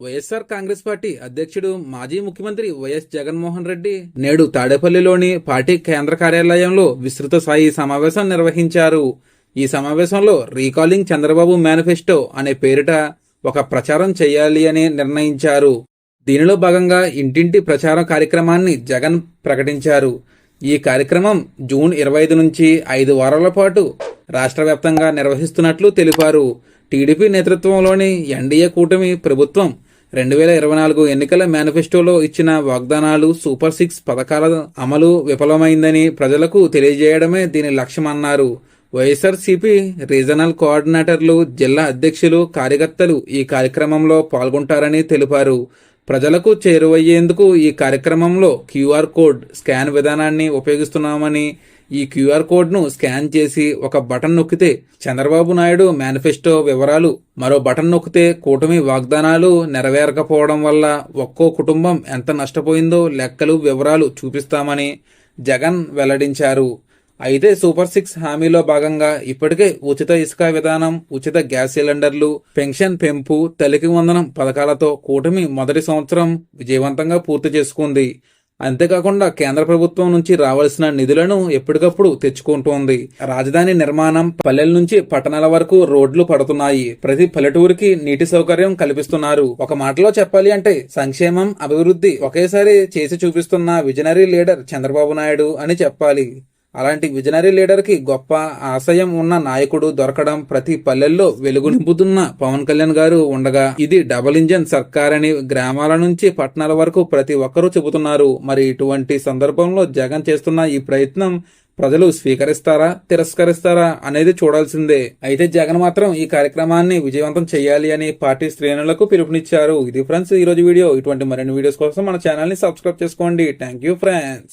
YSR Congress party అధ్యక్షుడు మాజీ ముఖ్యమంత్రి వైఎస్ జగన్మోహన్ రెడ్డి నేడు తాడేపల్లిలోని పార్టీ కేంద్ర కార్యాలయంలో విస్తృత స్థాయి సమావేశం నిర్వహించారు. ఈ సమావేశంలో రీకాలింగ్ చంద్రబాబు మేనిఫెస్టో అనే పేరిట ఒక ప్రచారం చేయాలి అని నిర్ణయించారు. దీనిలో భాగంగా ఇంటింటి ప్రచారం కార్యక్రమాన్ని జగన్ ప్రకటించారు. ఈ కార్యక్రమం జూన్ 25 నుంచి 5 వారాల పాటు రాష్ట్ర వ్యాప్తంగా నిర్వహిస్తున్నట్లు తెలిపారు. టీడీపీ నేతృత్వంలోని ఎన్డీఏ కూటమి ప్రభుత్వం 2024 ఎన్నికల మేనిఫెస్టోలో ఇచ్చిన వాగ్దానాలు, సూపర్ 6 పథకాల అమలు విఫలమైందని ప్రజలకు తెలియజేయడమే దీని లక్ష్యమన్నారు. వైఎస్ఆర్సీపీ రీజనల్ కోఆర్డినేటర్లు, జిల్లా అధ్యక్షులు, కార్యకర్తలు ఈ కార్యక్రమంలో పాల్గొంటారని తెలిపారు. ప్రజలకు చేరువయ్యేందుకు ఈ కార్యక్రమంలో క్యూఆర్ కోడ్ స్కాన్ విధానాన్ని ఉపయోగిస్తున్నామని, ఈ క్యూఆర్ కోడ్ను స్కాన్ చేసి ఒక బటన్ నొక్కితే చంద్రబాబు నాయుడు మేనిఫెస్టో వివరాలు, మరో బటన్ నొక్కితే కూటమి వాగ్దానాలు నెరవేరకపోవడం వల్ల ఒక్కో కుటుంబం ఎంత నష్టపోయిందో లెక్కలు, వివరాలు చూపిస్తామని జగన్ వెల్లడించారు. అయితే సూపర్ 6 హామీలో భాగంగా ఇప్పటికే ఉచిత ఇసుక విధానం, ఉచిత గ్యాస్ సిలిండర్లు, పెన్షన్ పెంపు, తల్లికి వందనం పథకాలతో కూటమి మొదటి సంవత్సరం విజయవంతంగా పూర్తి చేసుకుంది. అంతేకాకుండా కేంద్ర ప్రభుత్వం నుంచి రావాల్సిన నిధులను ఎప్పటికప్పుడు తెచ్చుకుంటోంది. రాజధాని నిర్మాణం, పల్లెల నుంచి పట్టణాల వరకు రోడ్లు పడుతున్నాయి. ప్రతి పల్లెటూరికి నీటి సౌకర్యం కల్పిస్తున్నారు. ఒక మాటలో చెప్పాలి అంటే సంక్షేమం, అభివృద్ధి ఒకేసారి చేసి చూపిస్తున్న విజనరీ లీడర్ చంద్రబాబు నాయుడు అని చెప్పాలి. అలాంటి విజనరీ లీడర్ కి గొప్ప ఆశయం ఉన్న నాయకుడు దొరకడం, ప్రతి పల్లెల్లో వెలుగు నింపుతున్న పవన్ కళ్యాణ్ గారు ఉండగా ఇది డబుల్ ఇంజన్ సర్కార్ అని గ్రామాల నుంచి పట్టణాల వరకు ప్రతి ఒక్కరూ చెబుతున్నారు. మరి ఇటువంటి సందర్భంలో జగన్ చేస్తున్న ఈ ప్రయత్నం ప్రజలు స్వీకరిస్తారా, తిరస్కరిస్తారా అనేది చూడాల్సిందే. అయితే జగన్ మాత్రం ఈ కార్యక్రమాన్ని విజయవంతం చేయాలి అని పార్టీ శ్రేణులకు పిలుపునిచ్చారు. ఇది ఫ్రెండ్స్ ఈ రోజు వీడియో. ఇటువంటి మరిన్ని వీడియోస్ కోసం మన ఛానల్ ని సబ్స్క్రైబ్ చేసుకోండి. Thank you friends.